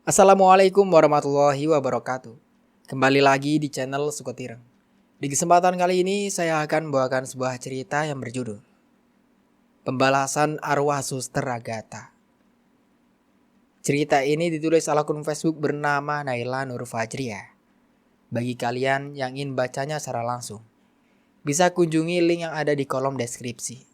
Assalamualaikum warahmatullahi wabarakatuh. Kembali lagi di channel Sukotireng. Di kesempatan kali ini saya akan membawakan sebuah cerita yang berjudul Pembalasan Arwah Suster Agatha. Cerita ini ditulis akun Facebook bernama Naila Nur Fajriah. Bagi kalian yang ingin bacanya secara langsung, bisa kunjungi link yang ada di kolom deskripsi.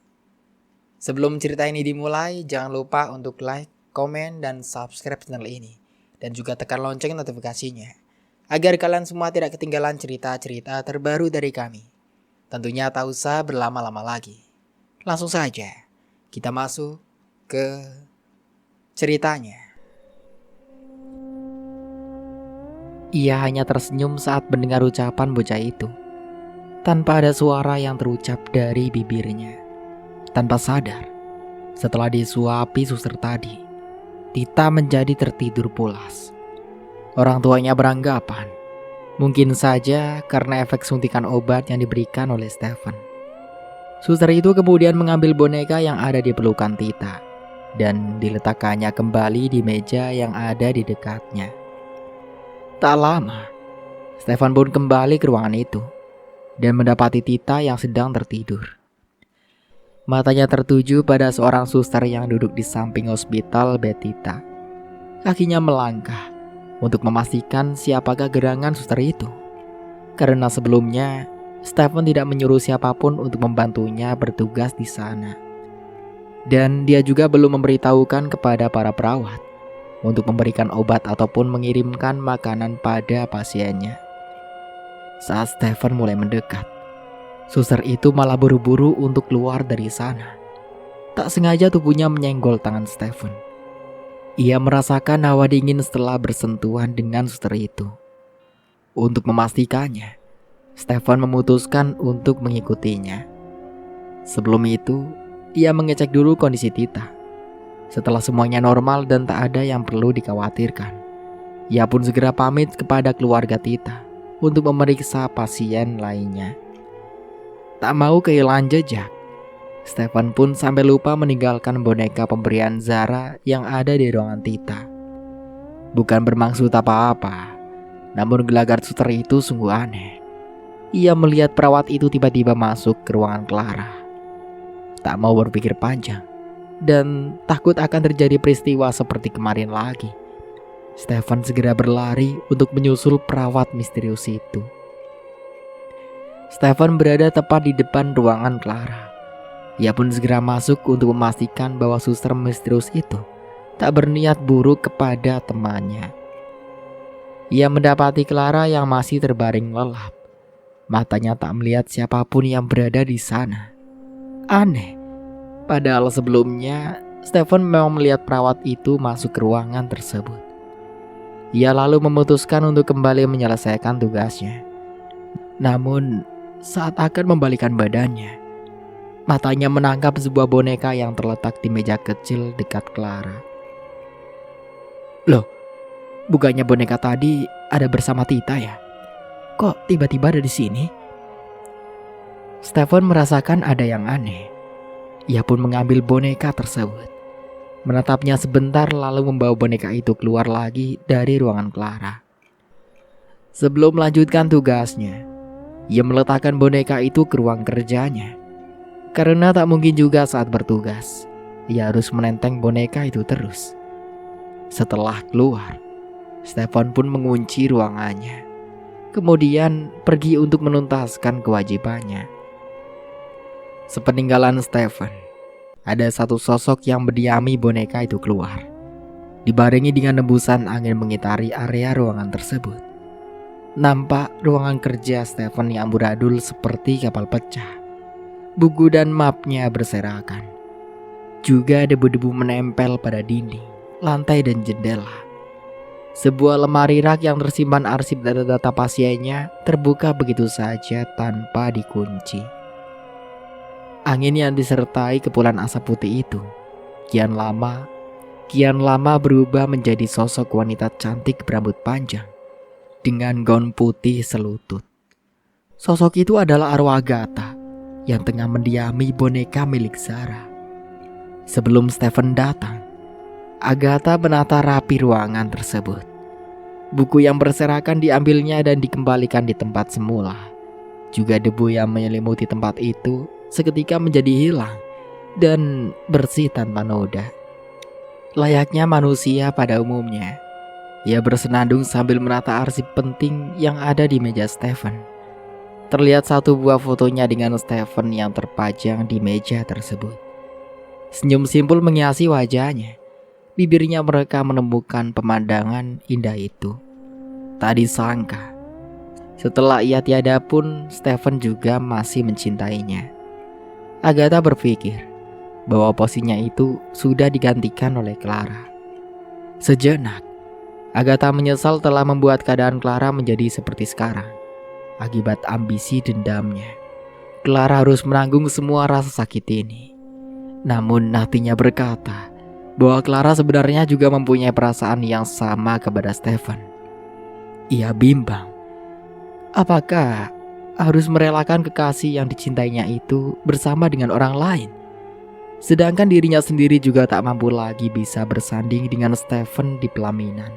Sebelum cerita ini dimulai, jangan lupa untuk like, komen, dan subscribe channel ini. Dan juga tekan lonceng notifikasinya, agar kalian semua tidak ketinggalan cerita-cerita terbaru dari kami. Tentunya tak usah berlama-lama lagi. Langsung saja, kita masuk ke ceritanya. Ia hanya tersenyum saat mendengar ucapan bocah itu. Tanpa ada suara yang terucap dari bibirnya. Tanpa sadar, setelah disuapi suster tadi, Tita menjadi tertidur pulas. Orang tuanya beranggapan, mungkin saja karena efek suntikan obat yang diberikan oleh Stephen. Suster itu kemudian mengambil boneka yang ada di pelukan Tita dan diletakkannya kembali di meja yang ada di dekatnya. Tak lama, Stephen pun kembali ke ruangan itu dan mendapati Tita yang sedang tertidur. Matanya tertuju pada seorang suster yang duduk di samping hospital bed Tita. Kakinya melangkah untuk memastikan siapakah gerangan suster itu. Karena sebelumnya, Stephen tidak menyuruh siapapun untuk membantunya bertugas di sana. Dan dia juga belum memberitahukan kepada para perawat untuk memberikan obat ataupun mengirimkan makanan pada pasiennya. Saat Stephen mulai mendekat, suster itu malah buru-buru untuk keluar dari sana. Tak sengaja tubuhnya menyenggol tangan Stephen. Ia merasakan hawa dingin setelah bersentuhan dengan suster itu. Untuk memastikannya, Stephen memutuskan untuk mengikutinya. Sebelum itu, ia mengecek dulu kondisi Tita. Setelah semuanya normal dan tak ada yang perlu dikhawatirkan, ia pun segera pamit kepada keluarga Tita untuk memeriksa pasien lainnya. Tak mau kehilangan jejak, Stephen pun sampai lupa meninggalkan boneka pemberian Zara yang ada di ruangan Tita. Bukan bermaksud apa-apa, namun gelagat suster itu sungguh aneh. Ia melihat perawat itu tiba-tiba masuk ke ruangan Clara. Tak mau berpikir panjang dan takut akan terjadi peristiwa seperti kemarin lagi, Stephen segera berlari untuk menyusul perawat misterius itu. Stephen berada tepat di depan ruangan Clara. Ia pun segera masuk untuk memastikan bahwa suster misterius itu tak berniat buruk kepada temannya. Ia mendapati Clara yang masih terbaring lelap. Matanya tak melihat siapapun yang berada di sana. Aneh, padahal sebelumnya Stephen memang melihat perawat itu masuk ke ruangan tersebut. Ia lalu memutuskan untuk kembali menyelesaikan tugasnya. Namun, saat akan membalikan badannya, matanya menangkap sebuah boneka yang terletak di meja kecil dekat Clara. Loh, bukannya boneka tadi ada bersama Tita ya? Kok tiba-tiba ada di sini? Stephen merasakan ada yang aneh. Ia pun mengambil boneka tersebut, menatapnya sebentar lalu membawa boneka itu keluar lagi dari ruangan Clara. Sebelum melanjutkan tugasnya, ia meletakkan boneka itu ke ruang kerjanya. Karena tak mungkin juga saat bertugas, ia harus menenteng boneka itu terus. Setelah keluar, Stephen pun mengunci ruangannya. Kemudian pergi untuk menuntaskan kewajibannya. Sepeninggalan Stephen, ada satu sosok yang mendiami boneka itu keluar. Dibarengi dengan hembusan angin mengitari area ruangan tersebut. Nampak ruangan kerja Stephen yang amburadul seperti kapal pecah. Buku dan mapnya berserakan. Juga debu-debu menempel pada dinding, lantai dan jendela. Sebuah lemari rak yang tersimpan arsip data-data pasiennya terbuka begitu saja tanpa dikunci. Angin yang disertai kepulan asap putih itu kian lama berubah menjadi sosok wanita cantik berambut panjang dengan gaun putih selutut. Sosok itu adalah arwah Agatha yang tengah mendiami boneka milik Zara. Sebelum Stephen datang, Agatha menata rapi ruangan tersebut. Buku yang berserakan diambilnya dan dikembalikan di tempat semula. Juga debu yang menyelimuti tempat itu seketika menjadi hilang dan bersih tanpa noda. Layaknya manusia pada umumnya, ia bersenandung sambil menata arsip penting yang ada di meja Stephen. Terlihat satu buah fotonya dengan Stephen yang terpajang di meja tersebut. Senyum simpul menghiasi wajahnya. Bibirnya mereka menemukan pemandangan indah itu. Tak disangka, setelah ia tiada pun, Stephen juga masih mencintainya. Agatha berpikir bahwa posisinya itu sudah digantikan oleh Clara. Sejenak, Agatha menyesal telah membuat keadaan Clara menjadi seperti sekarang. Akibat ambisi dendamnya, Clara harus menanggung semua rasa sakit ini. Namun hatinya berkata bahwa Clara sebenarnya juga mempunyai perasaan yang sama kepada Stephen. Ia bimbang, apakah harus merelakan kekasih yang dicintainya itu bersama dengan orang lain, sedangkan dirinya sendiri juga tak mampu lagi bisa bersanding dengan Stephen di pelaminan.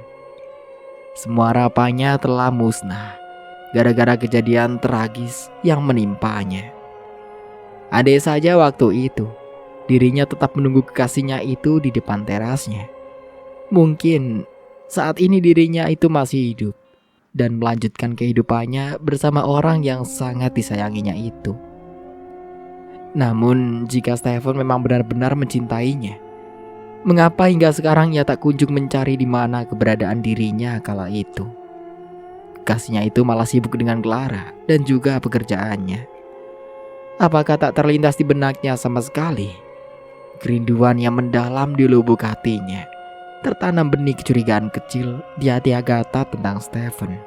Semua harapannya telah musnah gara-gara kejadian tragis yang menimpanya. Andai saja waktu itu dirinya tetap menunggu kekasihnya itu di depan terasnya, mungkin saat ini dirinya itu masih hidup dan melanjutkan kehidupannya bersama orang yang sangat disayanginya itu. Namun jika Stephen memang benar-benar mencintainya, mengapa hingga sekarang ia tak kunjung mencari di mana keberadaan dirinya kala itu? Kekasihnya itu malah sibuk dengan Clara dan juga pekerjaannya. Apakah tak terlintas di benaknya sama sekali kerinduan yang mendalam di lubuk hatinya? Tertanam benih kecurigaan kecil di hati Agatha tentang Stephen.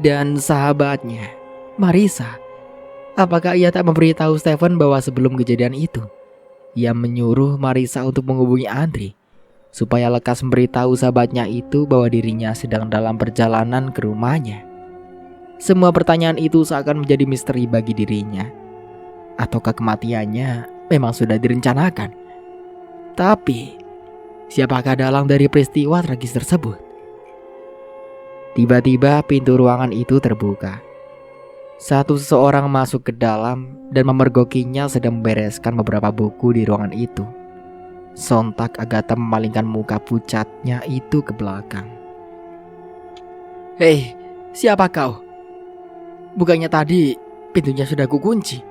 Dan sahabatnya, Marissa, apakah ia tak memberitahu Stephen bahwa sebelum kejadian itu, ia menyuruh Marissa untuk menghubungi Andri supaya lekas memberitahu sahabatnya itu bahwa dirinya sedang dalam perjalanan ke rumahnya? Semua pertanyaan itu seakan menjadi misteri bagi dirinya. Ataukah kematiannya memang sudah direncanakan? Tapi siapakah dalang dari peristiwa tragis tersebut? Tiba-tiba pintu ruangan itu terbuka. Seseorang masuk ke dalam dan memergokinya sedang membereskan beberapa buku di ruangan itu. Sontak Agatha memalingkan muka pucatnya itu ke belakang. "Hei, siapa kau? Bukannya tadi pintunya sudah kukunci?"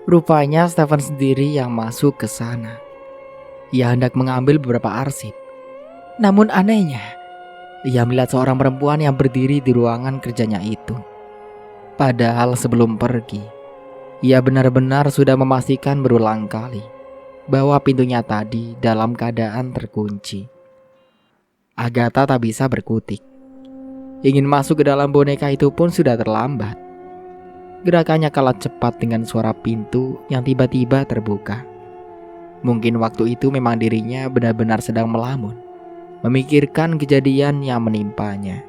Rupanya Stephen sendiri yang masuk ke sana. Ia hendak mengambil beberapa arsip. Namun anehnya, ia melihat seorang perempuan yang berdiri di ruangan kerjanya itu. Padahal sebelum pergi, ia benar-benar sudah memastikan berulang kali bahwa pintunya tadi dalam keadaan terkunci. Agatha tak bisa berkutik. Ingin masuk ke dalam boneka itu pun sudah terlambat. Gerakannya kalah cepat dengan suara pintu yang tiba-tiba terbuka. Mungkin waktu itu memang dirinya benar-benar sedang melamun, memikirkan kejadian yang menimpanya.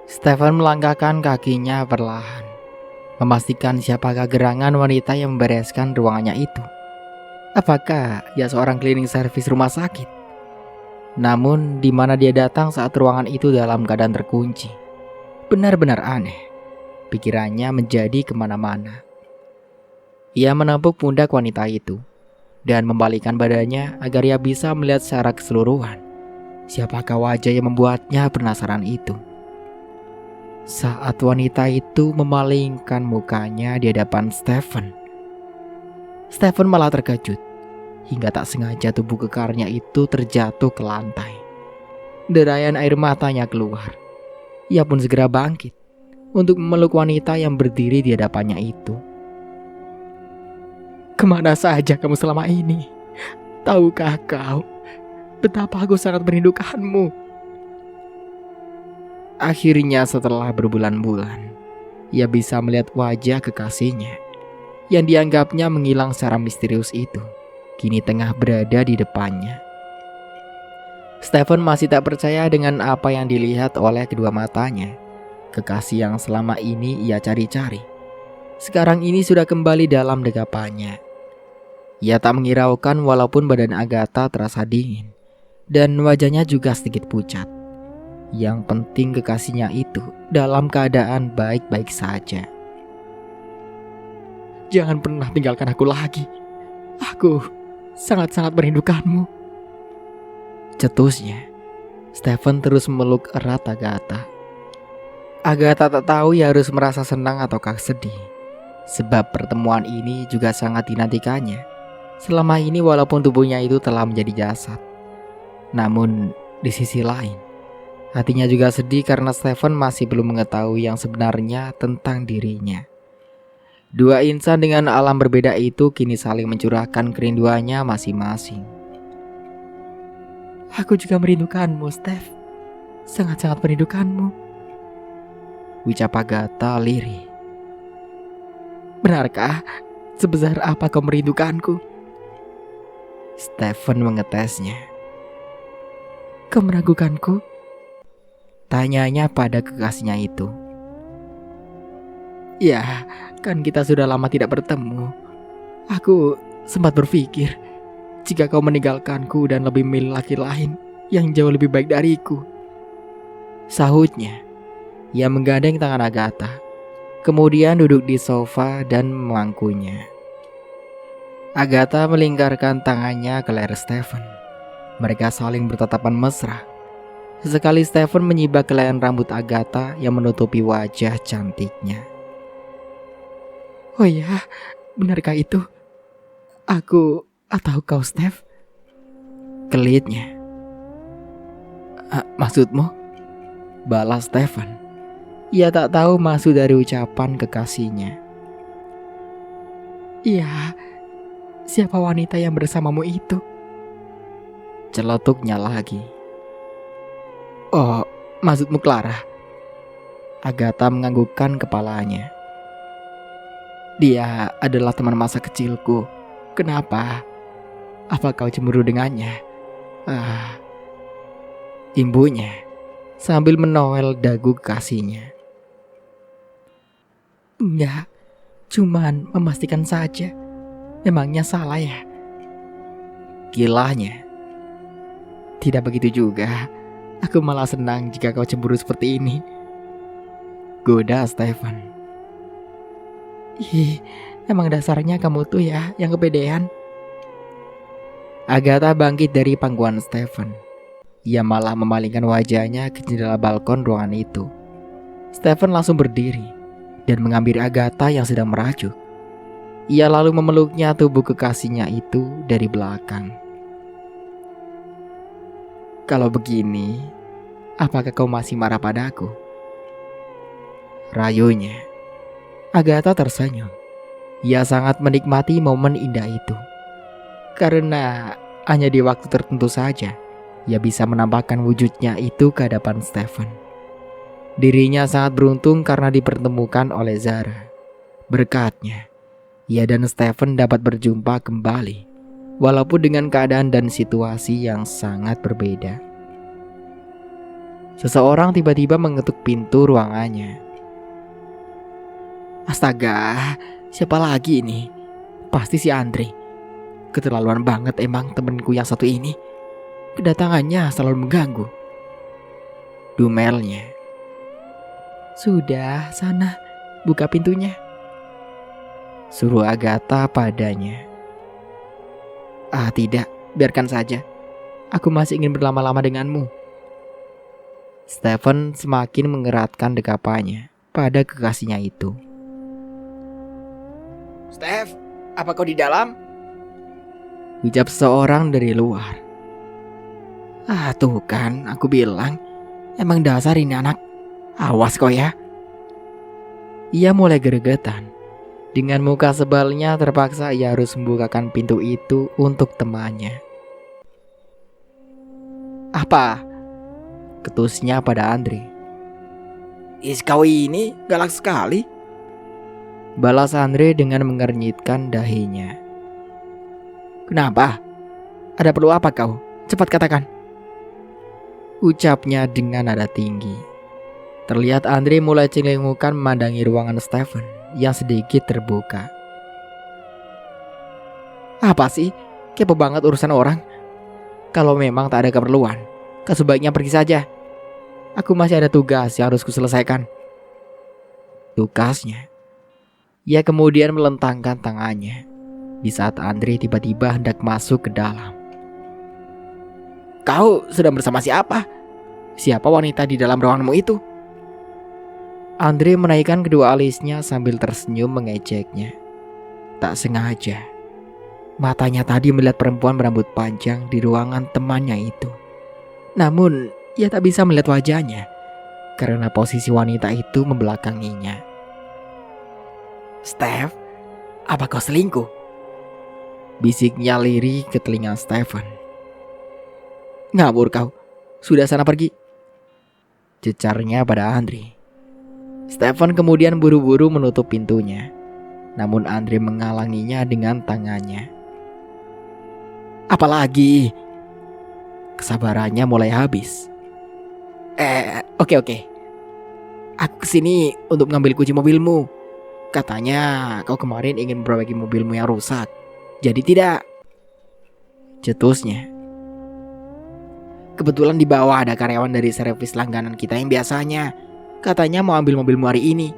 Stephen melangkahkan kakinya perlahan, memastikan siapakah gerangan wanita yang membereskan ruangannya itu. Apakah ia seorang cleaning service rumah sakit? Namun di mana dia datang saat ruangan itu dalam keadaan terkunci? Benar-benar aneh. Pikirannya menjadi kemana-mana. Ia menepuk pundak wanita itu dan membalikkan badannya agar ia bisa melihat secara keseluruhan siapakah wajah yang membuatnya penasaran itu. Saat wanita itu memalingkan mukanya di hadapan Stephen malah terkejut hingga tak sengaja tubuh kekarnya itu terjatuh ke lantai. Derayan air matanya keluar. Ia pun segera bangkit untuk memeluk wanita yang berdiri di hadapannya itu. "Kemana saja kamu selama ini? Tahukah kau betapa aku sangat merindukanmu?" Akhirnya setelah berbulan-bulan, ia bisa melihat wajah kekasihnya yang dianggapnya menghilang secara misterius itu, kini tengah berada di depannya. Stephen masih tak percaya dengan apa yang dilihat oleh kedua matanya. Kekasih yang selama ini ia cari-cari, sekarang ini sudah kembali dalam dekapannya. Ia tak menghiraukan walaupun badan Agatha terasa dingin dan wajahnya juga sedikit pucat. Yang penting kekasihnya itu dalam keadaan baik-baik saja. "Jangan pernah tinggalkan aku lagi. Aku sangat-sangat merindukanmu," cetusnya. Stephen terus memeluk erat Agatha. Agatha tak tahu ia harus merasa senang ataukah sedih, sebab pertemuan ini juga sangat dinantikannya. Selama ini walaupun tubuhnya itu telah menjadi jasad, namun di sisi lain hatinya juga sedih karena Stephen masih belum mengetahui yang sebenarnya tentang dirinya. Dua insan dengan alam berbeda itu kini saling mencurahkan kerinduannya masing-masing. "Aku juga merindukanmu, Steph. Sangat-sangat merindukanmu," ucap Agatha lirih. "Benarkah? Sebesar apa kau merindukanku?" Stephen mengetesnya. "Kau meragukanku?" tanyanya pada kekasihnya itu. "Ya, kan kita sudah lama tidak bertemu. Aku sempat berpikir jika kau meninggalkanku dan lebih memilih laki lain yang jauh lebih baik dariku," sahutnya. Ia menggandeng tangan Agatha, kemudian duduk di sofa dan memangkunya. Agatha melingkarkan tangannya ke leher Stephen. Mereka saling bertatapan mesra. Sesekali Stephen menyibak helaian rambut Agatha yang menutupi wajah cantiknya. "Oh ya, benarkah itu? Aku atau kau, Steph?" kelitnya. "Maksudmu?" balas Stephen. Ia tak tahu maksud dari ucapan kekasihnya. "Iya, siapa wanita yang bersamamu itu?" celetuknya lagi. "Oh, maksudmu Clara?" Agatha menganggukkan kepalanya. "Dia adalah teman masa kecilku. Kenapa? Apa kau cemburu dengannya?" Imbunya sambil menowel dagu kekasihnya. "Enggak, cuman memastikan saja. Emangnya salah ya?" gilanya. "Tidak begitu juga. Aku malah senang jika kau cemburu seperti ini," goda Stephen. "Ih, emang dasarnya kamu tuh ya yang kepedean." Agatha bangkit dari pangkuan Stephen. Ia malah memalingkan wajahnya ke jendela balkon ruangan itu. Stephen langsung berdiri dan mengambil Agatha yang sedang merajuk. Ia lalu memeluknya tubuh kekasihnya itu dari belakang. "Kalau begini, apakah kau masih marah padaku?" rayunya. Agatha tersenyum. Ia sangat menikmati momen indah itu. Karena hanya di waktu tertentu saja ia bisa menampakkan wujudnya itu ke hadapan Stephen. Dirinya sangat beruntung karena dipertemukan oleh Zara. Berkatnya, ia dan Stephen dapat berjumpa kembali, walaupun dengan keadaan dan situasi yang sangat berbeda. Seseorang tiba-tiba mengetuk pintu ruangannya. "Astaga, siapa lagi ini? Pasti si Andre. Keterlaluan banget emang temenku yang satu ini. Kedatangannya selalu mengganggu," dumelnya. "Sudah, sana, buka pintunya," suruh Agatha padanya. Tidak, biarkan saja. Aku masih ingin berlama-lama denganmu." Stephen semakin mengeratkan dekapannya pada kekasihnya itu. "Steph, apa kau di dalam?" ucap seorang dari luar. Tuh kan, aku bilang. Emang dasar ini anak. Awas kau ya." Ia mulai gregetan. Dengan muka sebalnya terpaksa ia harus membukakan pintu itu untuk temannya. "Apa?" ketusnya pada Andre. Kau ini galak sekali," balas Andre dengan mengernyitkan dahinya. "Kenapa? Ada perlu apa kau? Cepat katakan," ucapnya dengan nada tinggi. Terlihat Andre mulai celingukan memandangi ruangan Stephen yang sedikit terbuka. Apa sih? Kepo banget urusan orang. Kalau memang tak ada keperluan, kau sebaiknya pergi saja. Aku masih ada tugas yang harus kuselesaikan. Tugasnya? Ia kemudian melentangkan tangannya di saat Andre tiba-tiba hendak masuk ke dalam. Kau sedang bersama siapa? Siapa wanita di dalam ruanganmu itu? Andre menaikkan kedua alisnya sambil tersenyum mengejeknya. Tak sengaja, matanya tadi melihat perempuan berambut panjang di ruangan temannya itu. Namun, ia tak bisa melihat wajahnya karena posisi wanita itu membelakanginya. Steph, apa kau selingkuh? Bisiknya lirih ke telinga Stephen. Ngabur kau, sudah sana pergi, cecarnya pada Andre. Stephen kemudian buru-buru menutup pintunya, namun Andre menghalanginya dengan tangannya. Apalagi? Kesabarannya mulai habis. Oke. Aku kesini untuk mengambil kunci mobilmu. Katanya kau kemarin ingin memperbaiki mobilmu yang rusak. Jadi tidak? Cetusnya. Kebetulan di bawah ada karyawan dari servis langganan kita yang biasanya katanya mau ambil mobilmu hari ini.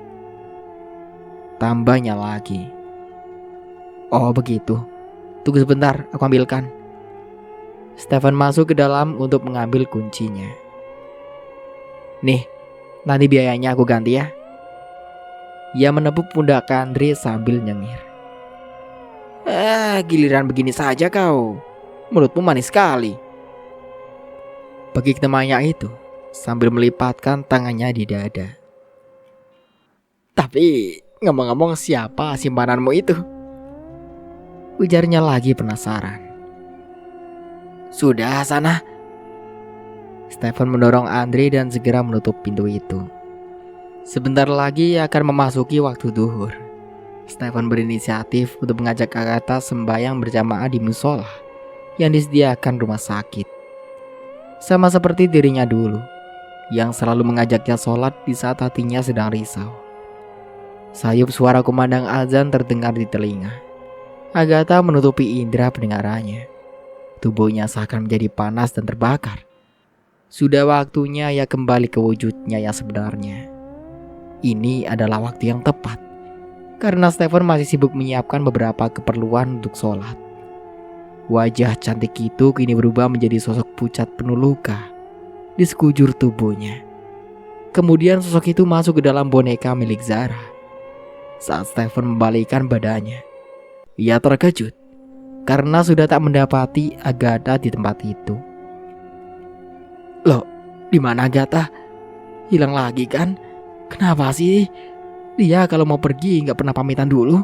Tambahnya lagi. Oh begitu. Tunggu sebentar, aku ambilkan. Stephen masuk ke dalam untuk mengambil kuncinya. Nih, nanti biayanya aku ganti ya. Ia menepuk pundak Andre sambil nyengir. Giliran begini saja kau. Mulutmu manis sekali. Bagi temannya itu sambil melipatkan tangannya di dada. Tapi ngomong-ngomong, siapa simpananmu itu? Ujarnya lagi penasaran. Sudah sana. Stephen mendorong Andre dan segera menutup pintu itu. Sebentar lagi akan memasuki waktu duhur. Stephen berinisiatif untuk mengajak Agatha sembahyang berjamaah di musola yang disediakan rumah sakit. Sama seperti dirinya dulu, yang selalu mengajaknya sholat di saat hatinya sedang risau. Sayup suara kumandang azan terdengar di telinga. Agatha menutupi indera pendengarannya. Tubuhnya seakan menjadi panas dan terbakar. Sudah waktunya ia kembali ke wujudnya yang sebenarnya. Ini adalah waktu yang tepat, karena Stephen masih sibuk menyiapkan beberapa keperluan untuk sholat. Wajah cantik itu kini berubah menjadi sosok pucat penuh luka di sekujur tubuhnya. Kemudian sosok itu masuk ke dalam boneka milik Zara. Saat Stephen membalikkan badannya, ia terkejut karena sudah tak mendapati Agatha di tempat itu. Loh, di mana Agatha? Hilang lagi kan? Kenapa sih? Dia kalau mau pergi gak pernah pamitan dulu.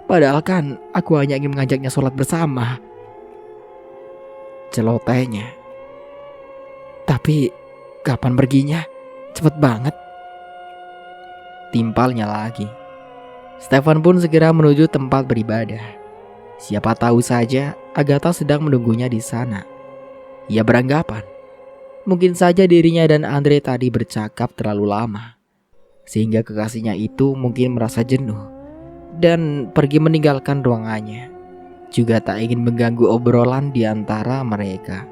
Padahal kan aku hanya ingin mengajaknya sholat bersama. Celotehnya. Tapi kapan perginya? Cepet banget. Timpalnya lagi. Stephen pun segera menuju tempat beribadah. Siapa tahu saja Agatha sedang menunggunya di sana. Ia beranggapan mungkin saja dirinya dan Andre tadi bercakap terlalu lama, sehingga kekasihnya itu mungkin merasa jenuh dan pergi meninggalkan ruangannya. Juga tak ingin mengganggu obrolan di antara mereka.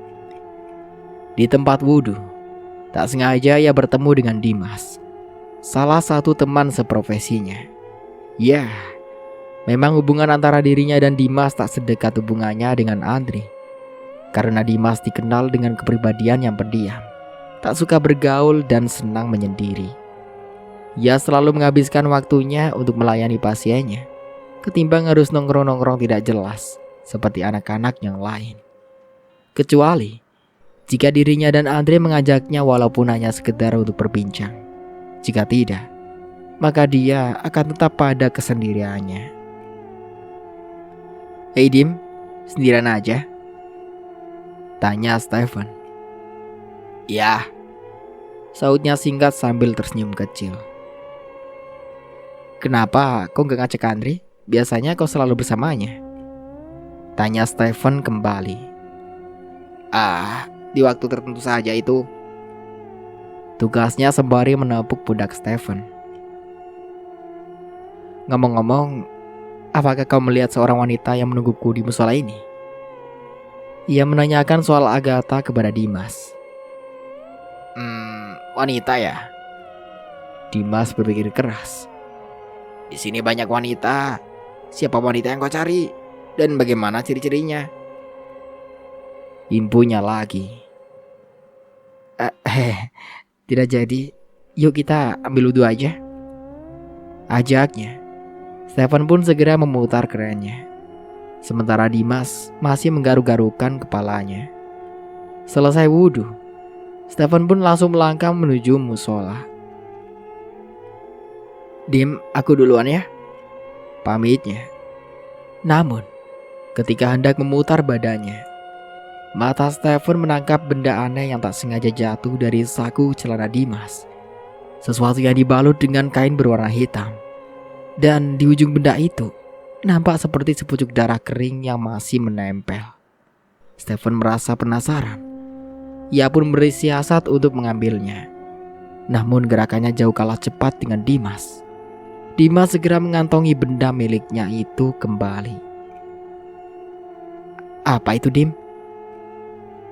Di tempat wudhu, tak sengaja ia bertemu dengan Dimas, salah satu teman seprofesinya. Ya, memang hubungan antara dirinya dan Dimas tak sedekat hubungannya dengan Andre. Karena Dimas dikenal dengan kepribadian yang pendiam, tak suka bergaul dan senang menyendiri. Ia selalu menghabiskan waktunya untuk melayani pasiennya, ketimbang harus nongkrong-nongkrong tidak jelas seperti anak-anak yang lain. Kecuali jika dirinya dan Andre mengajaknya walaupun hanya sekedar untuk berbincang. Jika tidak, maka dia akan tetap pada kesendiriannya. Hey Dim, sendirian aja? Tanya Stephen. Ya, sautnya singkat sambil tersenyum kecil. Kenapa kau gak ngajak Andre? Biasanya kau selalu bersamanya. Tanya Stephen kembali. Di waktu tertentu saja itu. Tugasnya sembari menepuk pundak Stephen. Ngomong-ngomong, apakah kau melihat seorang wanita yang menungguku di musola ini? Ia menanyakan soal Agatha kepada Dimas. Wanita ya? Dimas berpikir keras. Di sini banyak wanita. Siapa wanita yang kau cari? Dan bagaimana ciri-cirinya? Impunya lagi. Tidak jadi. Yuk kita ambil wudhu aja, ajaknya. Stefan pun segera memutar keranjanya. Sementara Dimas masih menggaruk-garukan kepalanya. Selesai wudhu, Stefan pun langsung melangkah menuju musola. Dim, aku duluan ya, pamitnya. Namun, ketika hendak memutar badannya, mata Stefan menangkap benda aneh yang tak sengaja jatuh dari saku celana Dimas. Sesuatu yang dibalut dengan kain berwarna hitam. Dan di ujung benda itu nampak seperti sepucuk darah kering yang masih menempel. Stefan merasa penasaran. Ia pun beri siasat untuk mengambilnya. Namun gerakannya jauh kalah cepat dengan Dimas. Dimas segera mengantongi benda miliknya itu kembali. Apa itu, Dim?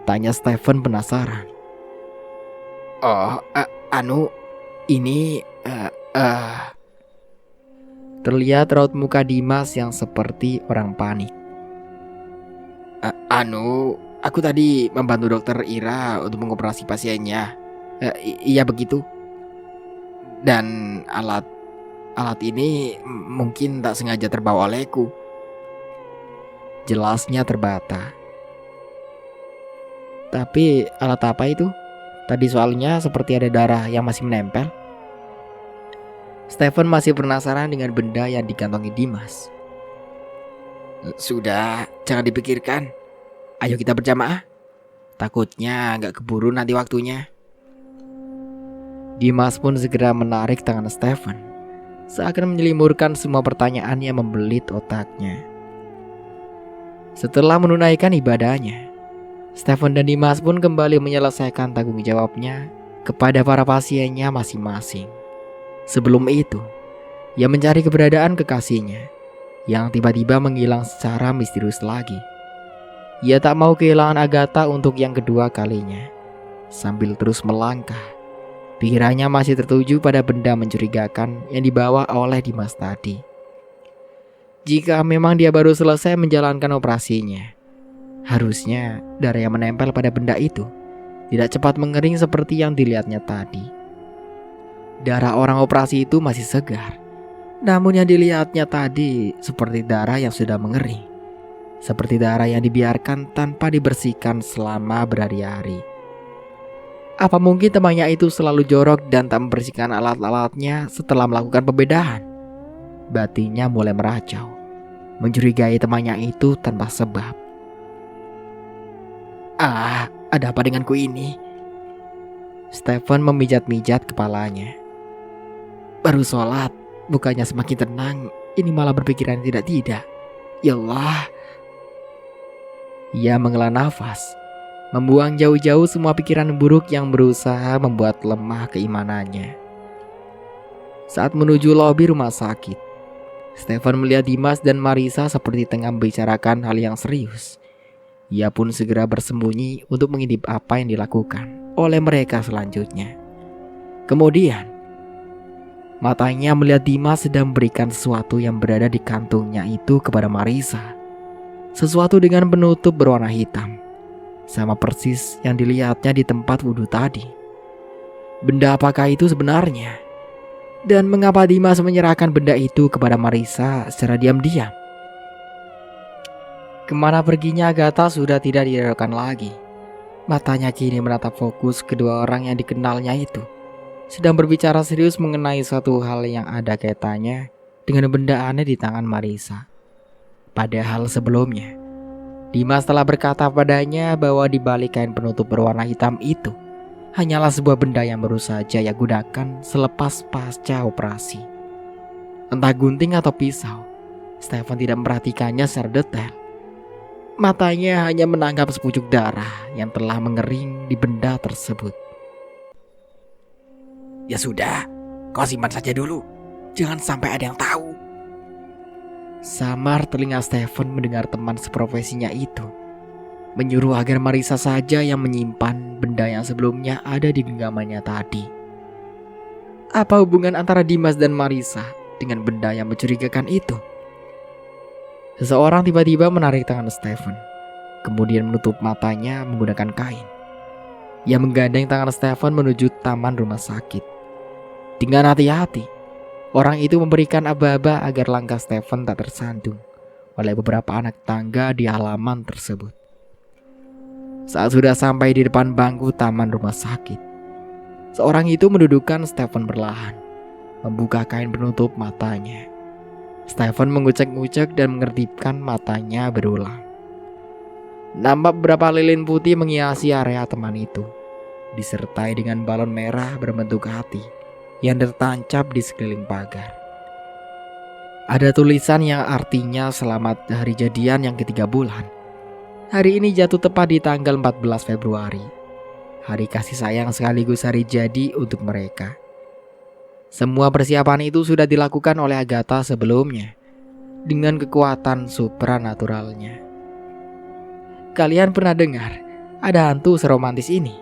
Tanya Stefan penasaran. Oh, ini terlihat raut muka Dimas yang seperti orang panik. Aku tadi membantu dokter Ira untuk mengoperasi pasiennya. Iya begitu. Dan alat ini mungkin tak sengaja terbawa olehku. Jelasnya terbata. Tapi alat apa itu? Tadi soalnya seperti ada darah yang masih menempel. Stefan masih penasaran dengan benda yang dikantongi Dimas. Sudah, jangan dipikirkan. Ayo kita berjamaah. Takutnya gak keburu nanti waktunya. Dimas pun segera menarik tangan Stefan, seakan menyelimurkan semua pertanyaan yang membelit otaknya. Setelah menunaikan ibadahnya, Stefan dan Dimas pun kembali menyelesaikan tanggung jawabnya kepada para pasiennya masing-masing. Sebelum itu, ia mencari keberadaan kekasihnya yang tiba-tiba menghilang secara misterius lagi. Ia tak mau kehilangan Agatha untuk yang kedua kalinya. Sambil terus melangkah, pikirannya masih tertuju pada benda mencurigakan yang dibawa oleh Dimas tadi. Jika memang dia baru selesai menjalankan operasinya, harusnya darah yang menempel pada benda itu tidak cepat mengering seperti yang dilihatnya tadi. Darah orang operasi itu masih segar, namun yang dilihatnya tadi seperti darah yang sudah mengering. Seperti darah yang dibiarkan tanpa dibersihkan selama berhari-hari. Apa mungkin temannya itu selalu jorok dan tak membersihkan alat-alatnya setelah melakukan pembedahan? Batinnya mulai meracau, mencurigai temannya itu tanpa sebab. Ada apa denganku ini? Stefan memijat-mijat kepalanya. Baru sholat, bukannya semakin tenang, ini malah berpikiran tidak-tidak. Ya Allah. Ia menghela nafas, membuang jauh-jauh semua pikiran buruk yang berusaha membuat lemah keimanannya. Saat menuju lobi rumah sakit, Stefan melihat Dimas dan Marisa seperti tengah membicarakan hal yang serius. Ia pun segera bersembunyi untuk mengintip apa yang dilakukan oleh mereka selanjutnya. Kemudian, matanya melihat Dimas sedang memberikan sesuatu yang berada di kantungnya itu kepada Marisa. Sesuatu dengan penutup berwarna hitam, sama persis yang dilihatnya di tempat wudhu tadi. Benda apakah itu sebenarnya? Dan mengapa Dimas menyerahkan benda itu kepada Marisa secara diam-diam? Kemana perginya Agatha sudah tidak diragukan lagi. Matanya kini menatap fokus kedua orang yang dikenalnya itu, sedang berbicara serius mengenai suatu hal yang ada kaitannya dengan benda aneh di tangan Marisa. Padahal sebelumnya, Dimas telah berkata padanya bahwa di balik kain penutup berwarna hitam itu hanyalah sebuah benda yang baru saja ia gunakan selepas pasca operasi. Entah gunting atau pisau, Stefan tidak memperhatikannya secara detail. Matanya hanya menangkap sepucuk darah yang telah mengering di benda tersebut. Ya sudah, kau simpan saja dulu. Jangan sampai ada yang tahu. Samar telinga Stephen mendengar teman seprofesinya itu menyuruh agar Marisa saja yang menyimpan benda yang sebelumnya ada di genggamannya tadi. Apa hubungan antara Dimas dan Marisa dengan benda yang mencurigakan itu? Seseorang tiba-tiba menarik tangan Stephen, kemudian menutup matanya menggunakan kain. Ia menggandeng tangan Stephen menuju taman rumah sakit. Dengan hati-hati, orang itu memberikan aba-aba agar langkah Stephen tak tersandung oleh beberapa anak tangga di halaman tersebut. Saat sudah sampai di depan bangku taman rumah sakit, seorang itu mendudukkan Stephen perlahan, membuka kain penutup matanya. Stephen mengucek-ngucek dan mengertipkan matanya berulang. Nampak beberapa lilin putih menghiasi area teman itu, disertai dengan balon merah berbentuk hati yang tertancap di sekeliling pagar. Ada tulisan yang artinya selamat hari jadian yang ke-3 bulan. Hari ini jatuh tepat di tanggal 14 Februari. Hari kasih sayang sekaligus hari jadi untuk mereka. Semua persiapan itu sudah dilakukan oleh Agatha sebelumnya dengan kekuatan supranaturalnya. Kalian pernah dengar ada hantu seromantis ini?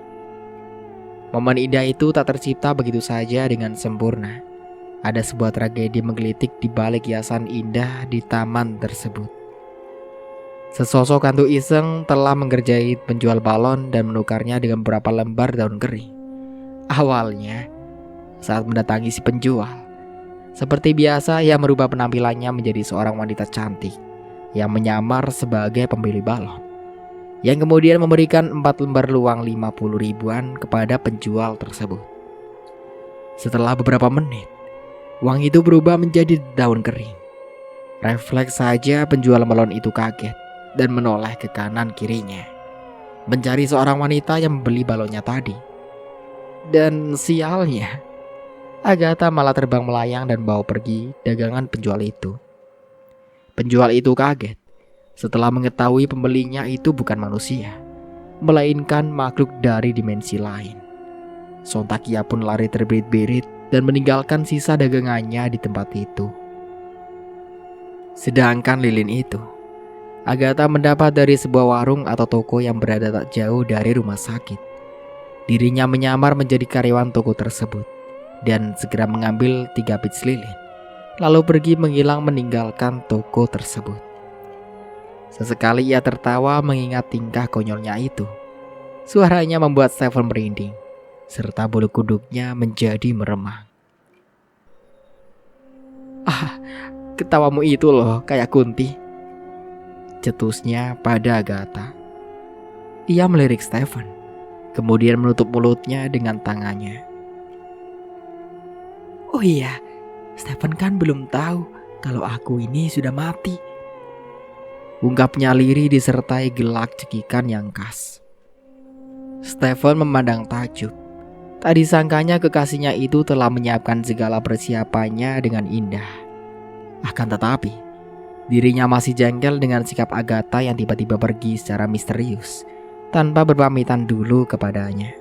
Momen indah itu tak tercipta begitu saja dengan sempurna. Ada sebuah tragedi menggelitik di balik hiasan indah di taman tersebut. Sesosok hantu iseng telah mengerjai penjual balon dan menukarnya dengan beberapa lembar daun kering. Awalnya, saat mendatangi si penjual, seperti biasa ia merubah penampilannya menjadi seorang wanita cantik yang menyamar sebagai pembeli balon, yang kemudian memberikan 4 lembar luang 50 ribuan kepada penjual tersebut. Setelah beberapa menit, uang itu berubah menjadi daun kering. Refleks saja penjual balon itu kaget dan menoleh ke kanan kirinya, mencari seorang wanita yang membeli balonnya tadi. Dan sialnya, Agatha malah terbang melayang dan bawa pergi dagangan penjual itu. Penjual itu kaget setelah mengetahui pembelinya itu bukan manusia, melainkan makhluk dari dimensi lain. Sontak ia pun lari terbirit-birit dan meninggalkan sisa dagangannya di tempat itu. Sedangkan lilin itu Agatha mendapat dari sebuah warung atau toko yang berada tak jauh dari rumah sakit. Dirinya menyamar menjadi karyawan toko tersebut dan segera mengambil 3 biji lilin, lalu pergi menghilang meninggalkan toko tersebut. Sesekali ia tertawa mengingat tingkah konyolnya itu. Suaranya membuat Stephen merinding, serta bulu kuduknya menjadi meremang. "Ah, ketawamu itu loh kayak Kunti," cetusnya pada Agatha. Ia melirik Stephen, kemudian menutup mulutnya dengan tangannya. "Oh iya, Stephen kan belum tahu kalau aku ini sudah mati," ungkapnya lirih disertai gelak cekikan yang khas. Stephen memandang takjub. Tak disangkanya kekasihnya itu telah menyiapkan segala persiapannya dengan indah. Akan tetapi, dirinya masih jengkel dengan sikap Agatha yang tiba-tiba pergi secara misterius tanpa berpamitan dulu kepadanya.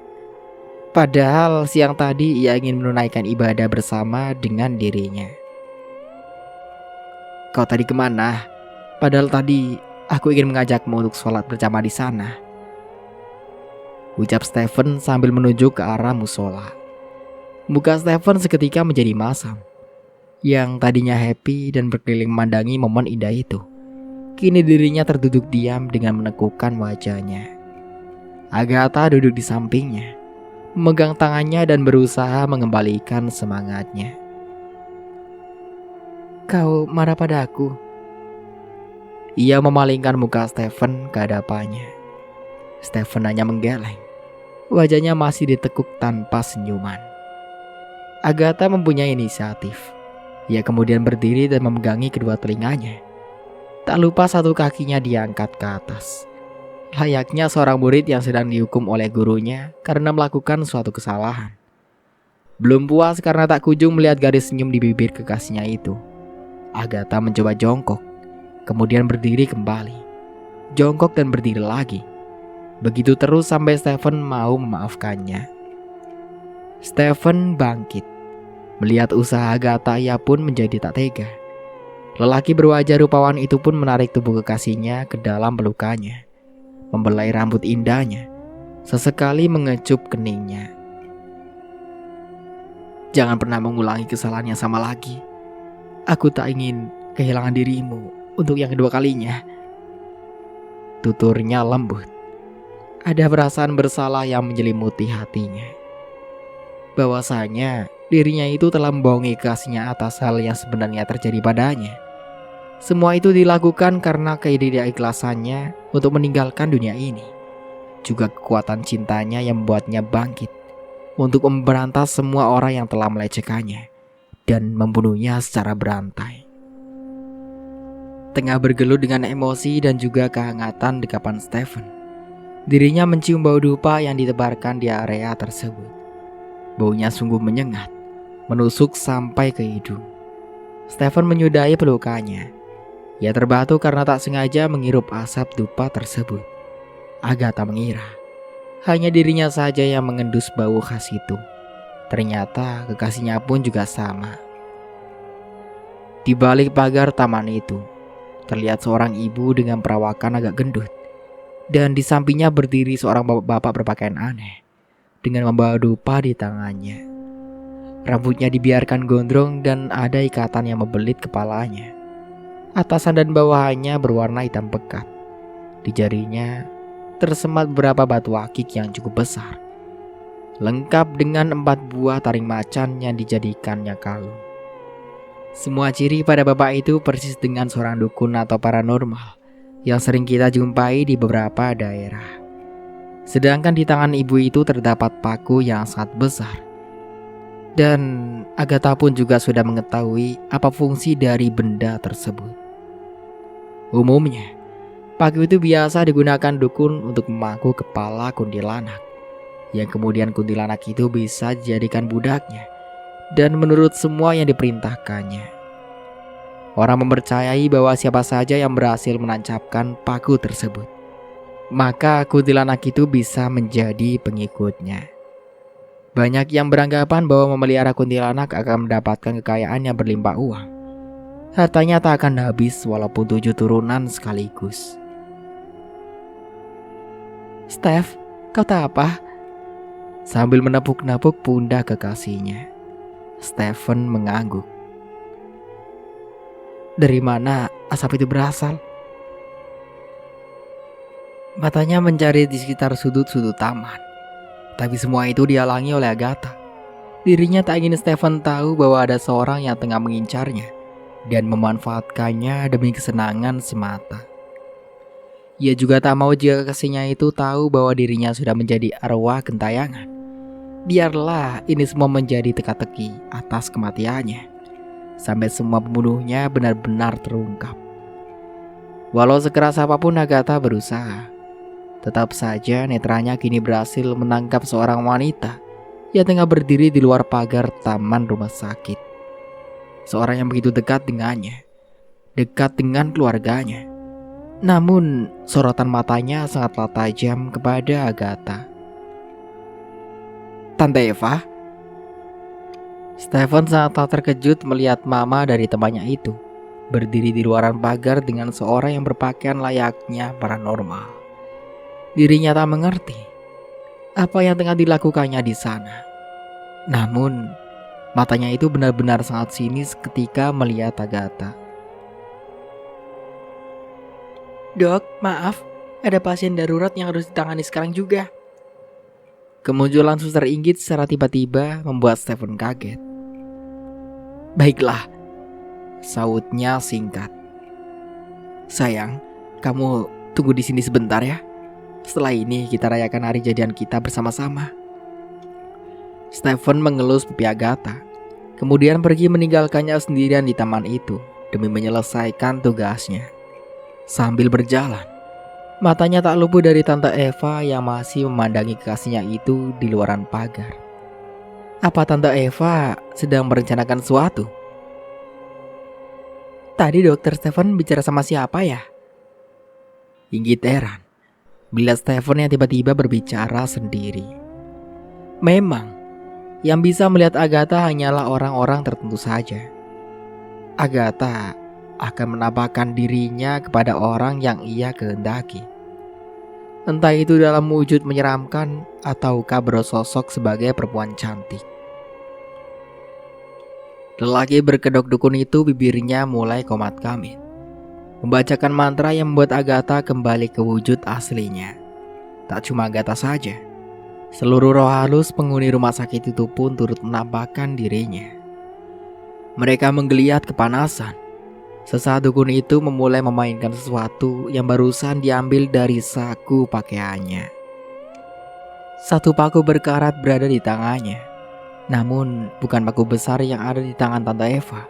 Padahal siang tadi ia ingin menunaikan ibadah bersama dengan dirinya. "Kau tadi kemana? Padahal tadi aku ingin mengajakmu untuk sholat berjamaah di sana," ucap Stephen sambil menunjuk ke arah musola. Muka Stephen seketika menjadi masam. Yang tadinya happy dan berkeliling memandangi momen indah itu, kini dirinya terduduk diam dengan menekukkan wajahnya. Agatha duduk di sampingnya, memegang tangannya dan berusaha mengembalikan semangatnya. "Kau marah pada aku?" Ia memalingkan muka Stephen ke hadapannya. Stephen hanya menggeleng. Wajahnya masih ditekuk tanpa senyuman. Agatha mempunyai inisiatif. Ia kemudian berdiri dan memegangi kedua telinganya. Tak lupa satu kakinya diangkat ke atas, layaknya seorang murid yang sedang dihukum oleh gurunya karena melakukan suatu kesalahan. Belum puas karena tak kunjung melihat garis senyum di bibir kekasihnya itu, Agatha mencoba jongkok, kemudian berdiri kembali, jongkok dan berdiri lagi. Begitu terus sampai Stephen mau memaafkannya. Stephen bangkit. Melihat usaha Agatha, ia pun menjadi tak tega. Lelaki berwajah rupawan itu pun menarik tubuh kekasihnya ke dalam pelukannya, membelai rambut indahnya, sesekali mengecup keningnya. "Jangan pernah mengulangi kesalahan yang sama lagi. Aku tak ingin kehilangan dirimu untuk yang kedua kalinya," tuturnya lembut. Ada perasaan bersalah yang menyelimuti hatinya. Bahwasanya dirinya itu telah membohongi kekasihnya atas hal yang sebenarnya terjadi padanya. Semua itu dilakukan karena ketidakikhlasannya untuk meninggalkan dunia ini. Juga kekuatan cintanya yang membuatnya bangkit untuk memberantas semua orang yang telah melecehkannya dan membunuhnya secara berantai. Tengah bergelut dengan emosi dan juga kehangatan dekapan Stephen, dirinya mencium bau dupa yang ditebarkan di area tersebut. Baunya sungguh menyengat, menusuk sampai ke hidung. Stephen menyudahi pelukannya. Ia terbatu karena tak sengaja menghirup asap dupa tersebut. Agatha mengira hanya dirinya saja yang mengendus bau khas itu. Ternyata kekasihnya pun juga sama. Di balik pagar taman itu, terlihat seorang ibu dengan perawakan agak gendut. Dan di sampingnya berdiri seorang bapak-bapak berpakaian aneh, dengan membawa dupa di tangannya. Rambutnya dibiarkan gondrong dan ada ikatan yang membelit kepalanya. Atasan dan bawahannya berwarna hitam pekat. Di jarinya tersemat beberapa batu akik yang cukup besar, lengkap dengan 4 buah taring macan yang dijadikannya kalung. Semua ciri pada bapak itu persis dengan seorang dukun atau paranormal yang sering kita jumpai di beberapa daerah. Sedangkan di tangan ibu itu terdapat paku yang sangat besar. Dan Agatha pun juga sudah mengetahui apa fungsi dari benda tersebut. Umumnya, paku itu biasa digunakan dukun untuk memangku kepala kuntilanak, yang kemudian kuntilanak itu bisa dijadikan budaknya dan menurut semua yang diperintahkannya. Orang mempercayai bahwa siapa saja yang berhasil menancapkan paku tersebut, maka kuntilanak itu bisa menjadi pengikutnya. Banyak yang beranggapan bahwa memelihara kuntilanak akan mendapatkan kekayaan yang berlimpah uang. Hartanya tak akan habis walaupun 7 turunan sekaligus. "Steph, kau tak apa?" Sambil menepuk-nepuk pundak kekasihnya, Stephen mengangguk. "Dari mana asap itu berasal?" Matanya mencari di sekitar sudut-sudut taman. Tapi semua itu dihalangi oleh Agatha. Dirinya tak ingin Stephen tahu bahwa ada seorang yang tengah mengincarnya dan memanfaatkannya demi kesenangan semata. Ia juga tak mau jika kekasihnya itu tahu bahwa dirinya sudah menjadi arwah gentayangan. Biarlah ini semua menjadi teka-teki atas kematiannya, sampai semua pembunuhnya benar-benar terungkap. Walau sekeras apapun Agatha berusaha, tetap saja netranya kini berhasil menangkap seorang wanita yang tengah berdiri di luar pagar taman rumah sakit. Seorang yang begitu dekat dengannya, dekat dengan keluarganya. Namun sorotan matanya sangatlah tajam kepada Agatha. "Tante Eva?" Stephen sangatlah terkejut melihat mama dari temannya itu berdiri di luaran pagar dengan seorang yang berpakaian layaknya paranormal. Dirinya tak mengerti apa yang tengah dilakukannya di sana. Namun, matanya itu benar-benar sangat sinis ketika melihat Agatha. "Dok, maaf, ada pasien darurat yang harus ditangani sekarang juga." Kemunculan suster Inggit secara tiba-tiba membuat Stephen kaget. "Baiklah," sautnya singkat. "Sayang, kamu tunggu di sini sebentar ya. Setelah ini kita rayakan hari jadian kita bersama-sama." Stephen mengelus pipi Agatha, kemudian pergi meninggalkannya sendirian di taman itu demi menyelesaikan tugasnya. Sambil berjalan, matanya tak luput dari Tante Eva yang masih memandangi kekasihnya itu di luaran pagar. Apa Tante Eva sedang merencanakan sesuatu? "Tadi Dokter Stephen bicara sama siapa ya?" Inggit heran bila Stephen yang tiba-tiba berbicara sendiri. Memang, yang bisa melihat Agatha hanyalah orang-orang tertentu saja. Agatha akan menampakkan dirinya kepada orang yang ia kehendaki. Entah itu dalam wujud menyeramkan ataukah bersosok sebagai perempuan cantik. Lelaki berkedok dukun itu bibirnya mulai komat-kamit, membacakan mantra yang membuat Agatha kembali ke wujud aslinya. Tak cuma Agatha saja, seluruh roh halus penghuni rumah sakit itu pun turut menampakkan dirinya. Mereka menggeliat kepanasan. Sesaat dukun itu memulai memainkan sesuatu yang barusan diambil dari saku pakaiannya. Satu paku berkarat berada di tangannya. Namun bukan paku besar yang ada di tangan Tante Eva.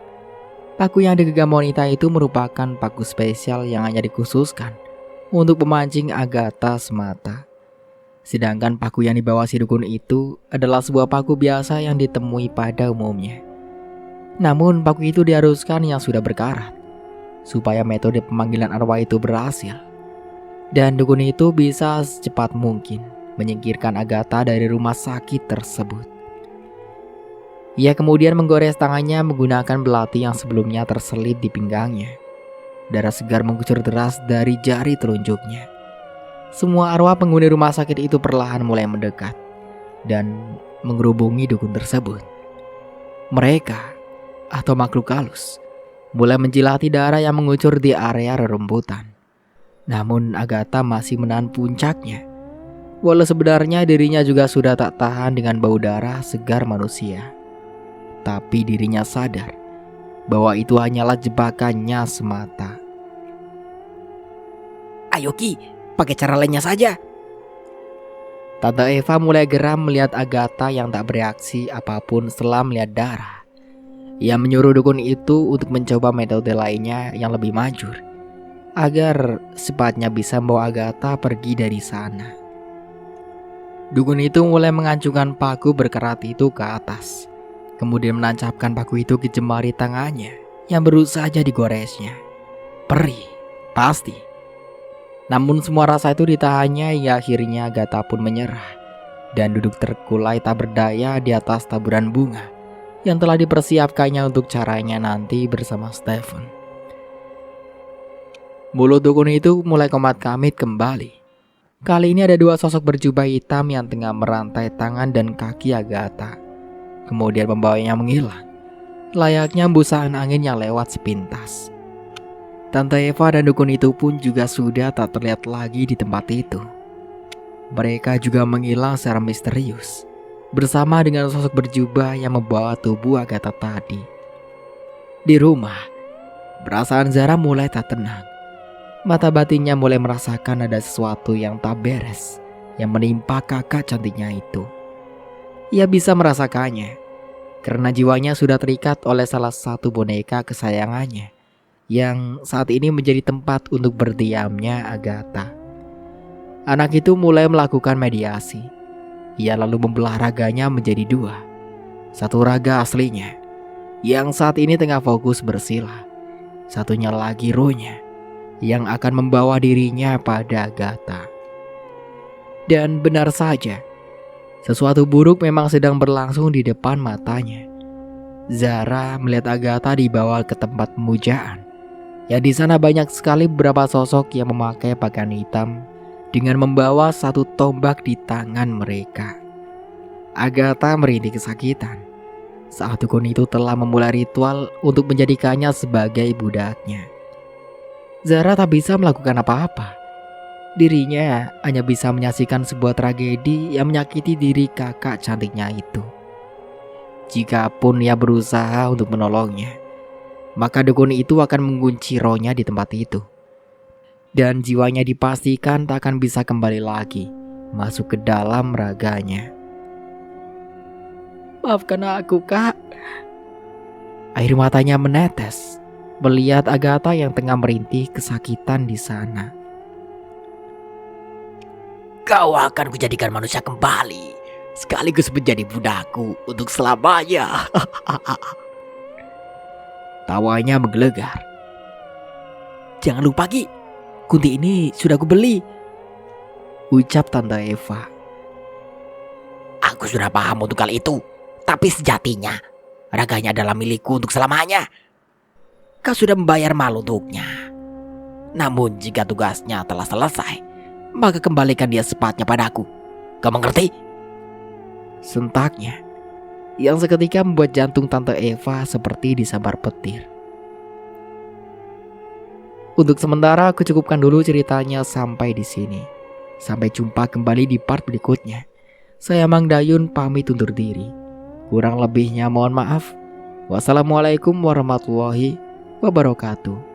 Paku yang digenggam wanita itu merupakan paku spesial yang hanya dikhususkan untuk memancing Agatha semata. Sedangkan paku yang dibawa si dukun itu adalah sebuah paku biasa yang ditemui pada umumnya. Namun paku itu diharuskan yang sudah berkarat, supaya metode pemanggilan arwah itu berhasil. Dan dukun itu bisa secepat mungkin menyingkirkan Agatha dari rumah sakit tersebut. Ia kemudian menggores tangannya menggunakan belati yang sebelumnya terselip di pinggangnya. Darah segar mengucur deras dari jari telunjuknya. Semua arwah penghuni rumah sakit itu perlahan mulai mendekat dan mengerubungi dukun tersebut. Mereka, atau makhluk halus, mulai menjilati darah yang mengucur di area rerumputan. Namun Agatha masih menahan puncaknya. Walau sebenarnya dirinya juga sudah tak tahan dengan bau darah segar manusia. Tapi dirinya sadar bahwa itu hanyalah jebakannya semata. Ayo Ki, pakai cara lainnya saja. Tante Eva mulai geram melihat Agatha yang tak bereaksi apapun setelah melihat darah. Ia menyuruh dukun itu untuk mencoba metode lainnya yang lebih manjur, agar secepatnya bisa membawa Agatha pergi dari sana. Dukun itu mulai mengancungkan paku berkarat itu ke atas, kemudian menancapkan paku itu ke jemari tangannya yang baru saja digoresnya. Perih, pasti. Namun semua rasa itu ditahannya hingga akhirnya Agatha pun menyerah dan duduk terkulai tak berdaya di atas taburan bunga yang telah dipersiapkannya untuk caranya nanti bersama Stephen. Mulut dukun itu mulai komat-kamit kembali. Kali ini ada dua sosok berjubah hitam yang tengah merantai tangan dan kaki Agatha, kemudian membawanya menghilang, layaknya hembusan angin yang lewat sepintas. Tante Eva dan dukun itu pun juga sudah tak terlihat lagi di tempat itu. Mereka juga menghilang secara misterius, bersama dengan sosok berjubah yang membawa tubuh Agatha tadi. Di rumah, perasaan Zara mulai tak tenang. Mata batinnya mulai merasakan ada sesuatu yang tak beres yang menimpa kakak cantiknya itu. Ia bisa merasakannya karena jiwanya sudah terikat oleh salah satu boneka kesayangannya yang saat ini menjadi tempat untuk berdiamnya Agatha. Anak itu mulai melakukan mediasi. Ia lalu membelah raganya menjadi dua. Satu raga aslinya yang saat ini tengah fokus bersila. Satunya lagi rohnya yang akan membawa dirinya pada Agatha. Dan benar saja, sesuatu buruk memang sedang berlangsung di depan matanya. Zara melihat Agatha dibawa ke tempat pemujaan. Ya, di sana banyak sekali beberapa sosok yang memakai pakaian hitam dengan membawa satu tombak di tangan mereka. Agatha merintih kesakitan saat dukun itu telah memulai ritual untuk menjadikannya sebagai budaknya. Zara tak bisa melakukan apa-apa. Dirinya hanya bisa menyaksikan sebuah tragedi yang menyakiti diri kakak cantiknya itu. Jikapun ia berusaha untuk menolongnya, maka dukun itu akan mengunci rohnya di tempat itu. Dan jiwanya dipastikan tak akan bisa kembali lagi masuk ke dalam raganya. Maafkan aku, Kak. Air matanya menetes melihat Agatha yang tengah merintih kesakitan di sana. Kau akan kujadikan manusia kembali, sekaligus menjadi budakku untuk selamanya. Tawanya menggelegar. Jangan lupa Ki, kunti ini sudah kubeli, ucap Tante Eva. Aku sudah paham untuk hal itu, tapi sejatinya raganya adalah milikku untuk selamanya. kau sudah membayar mahal untuknya. Namun jika tugasnya telah selesai, maka kembalikan dia secepatnya padaku. Kau mengerti? Sentaknya, yang seketika membuat jantung Tante Eva seperti disambar petir. Untuk sementara aku cukupkan dulu ceritanya sampai di sini. Sampai jumpa kembali di part berikutnya. Saya Mang Dayun pamit undur diri. Kurang lebihnya mohon maaf. Wassalamualaikum warahmatullahi wabarakatuh.